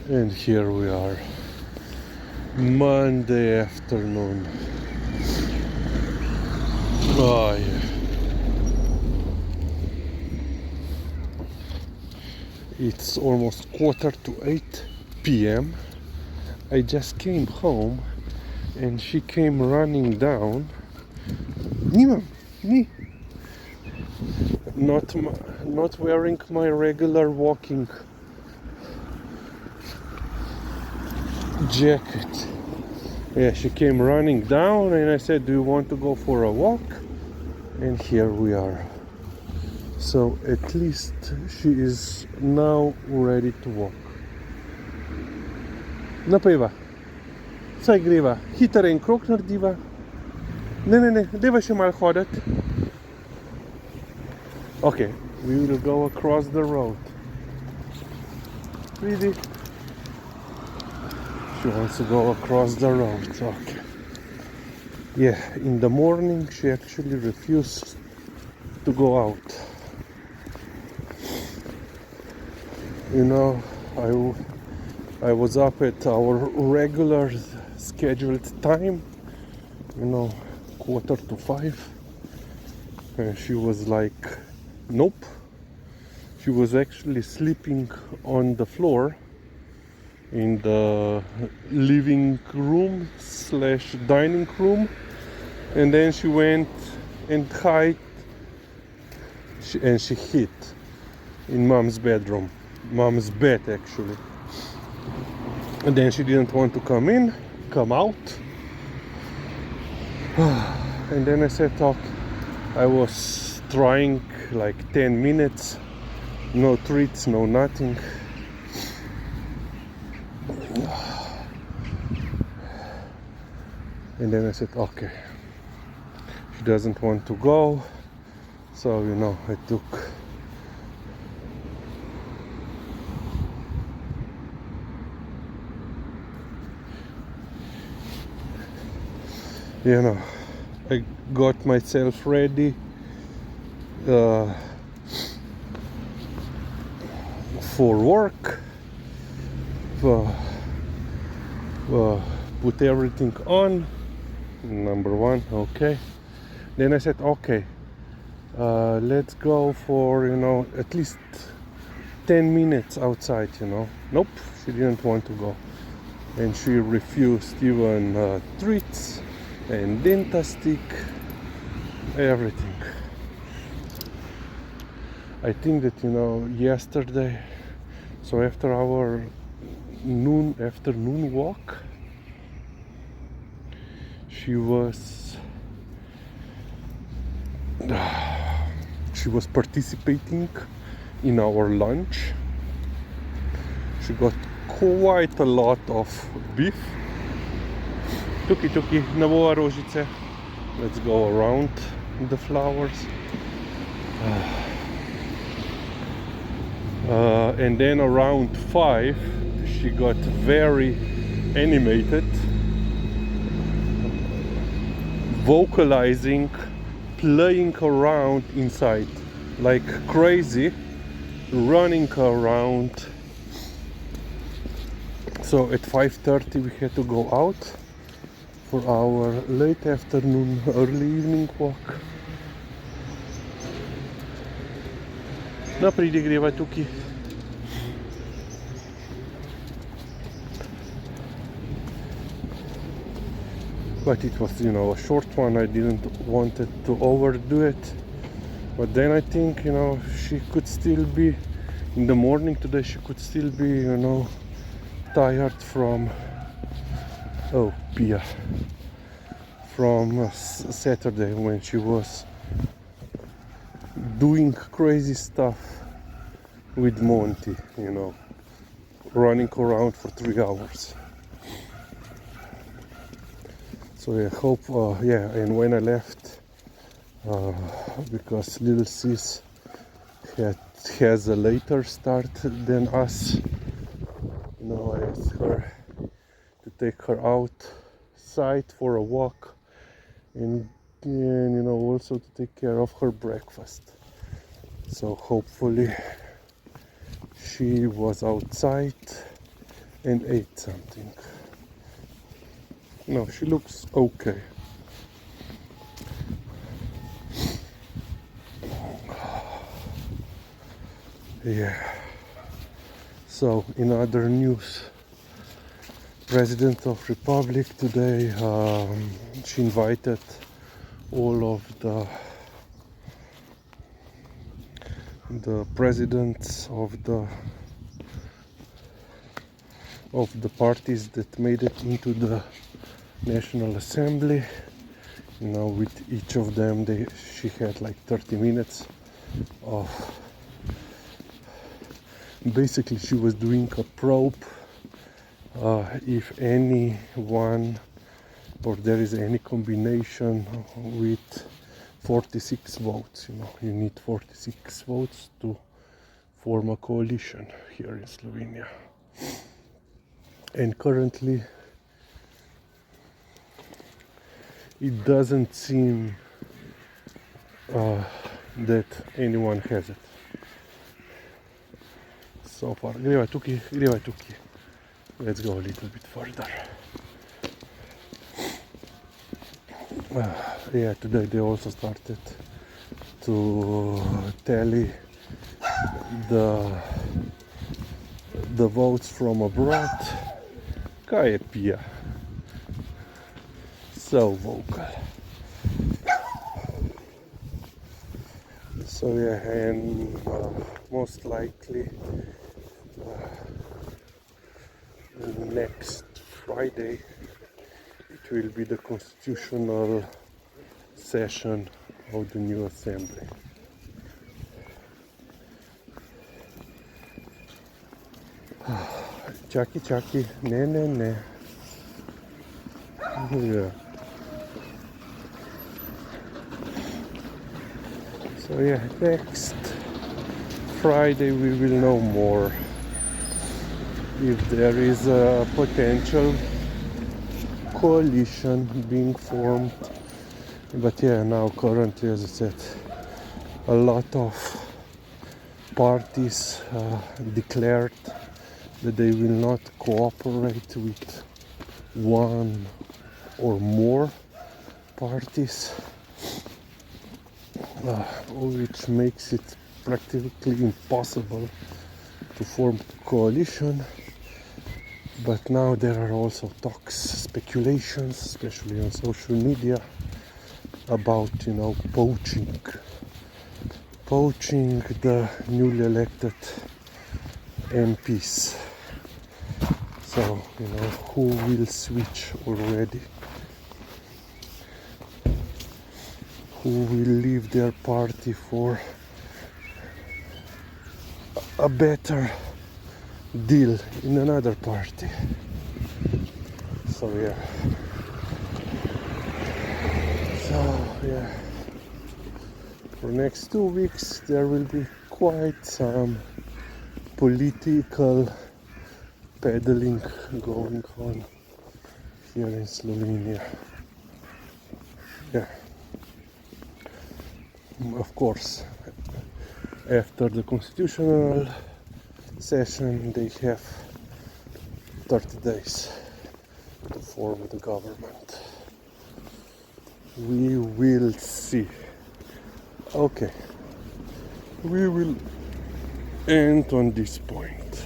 And here we are, Monday afternoon. Oh yeah. It's almost 7:45 p.m. I just came home and she came running down. Nima, ni. Not wearing my regular walking jacket. Yeah, she came running down and I said, do you want to go for a walk? And here we are. So at least she is now ready to walk. Napeva. Saj greva. Hiter en krog narediva. Ne, deva še malo hoditi. Okay, we will go across the road. Vidi. She wants to go across the road. Okay. Yeah, in the morning she actually refused to go out. You know, I was up at our regular scheduled time, 4:45, and she was like, nope. She was actually sleeping on the floor in the living room / dining room, and then she went and hid, and she hid in mom's bedroom. Mom's bed actually. And then she didn't want to come out. And then I said, okay, I was trying like 10 minutes, no treats, no nothing. And then I said, okay, she doesn't want to go, so I took I got myself ready for work, put everything on, number one, okay. Then I said, okay, let's go for, at least 10 minutes outside, Nope, she didn't want to go. And she refused even treats and dentasttic, everything. I think that yesterday, so after our afternoon walk, she was participating in our lunch. She got quite a lot of beef. Tuki, nabova rožice. Let's go around the flowers. And then around 5, she got very animated, vocalizing, playing around inside like crazy, running around. So at 5:30 we had to go out for our late afternoon, early evening walk. No, pridi greva tukaj. But it was, a short one. I didn't want to overdo it. But then I think, she could still be, in the morning today, she could still be, tired from, Pia, from Saturday when she was doing crazy stuff with Monty, running around for 3 hours. So I hope, and when I left, because little sis has a later start than us, I asked her to take her outside for a walk and also to take care of her breakfast. So hopefully she was outside and ate something. No, she looks okay. Yeah. So, in other news, President of Republic today, she invited all of the presidents of the parties that made it into the National Assembly. You know, with each of them, she had like 30 minutes of. Basically, she was doing a probe if anyone or there is any combination with 46 votes. You know, you need 46 votes to form a coalition here in Slovenia. And currently, it doesn't seem that anyone has it. So far, greva tukaj. Let's go a little bit further. Yeah, today they also started to tally the votes from abroad. Kaj je pija? So vocal. So yeah, and most likely next Friday it will be the constitutional session of the new assembly. Čaki, ne. Yeah. So yeah, next Friday we will know more if there is a potential coalition being formed. But yeah, now currently, as I said, a lot of parties declared that they will not cooperate with one or more parties, which makes it practically impossible to form coalition. But now there are also talks, speculations, especially on social media, about, you know, poaching the newly elected MPs. So, you know, who will switch already? Who will leave their party for a better deal in another party? So yeah. For next 2 weeks there will be quite some political peddling going on here in Slovenia. Yeah. Of course, after the constitutional session they have 30 days to form the government. We will see. Okay, we will end on this point.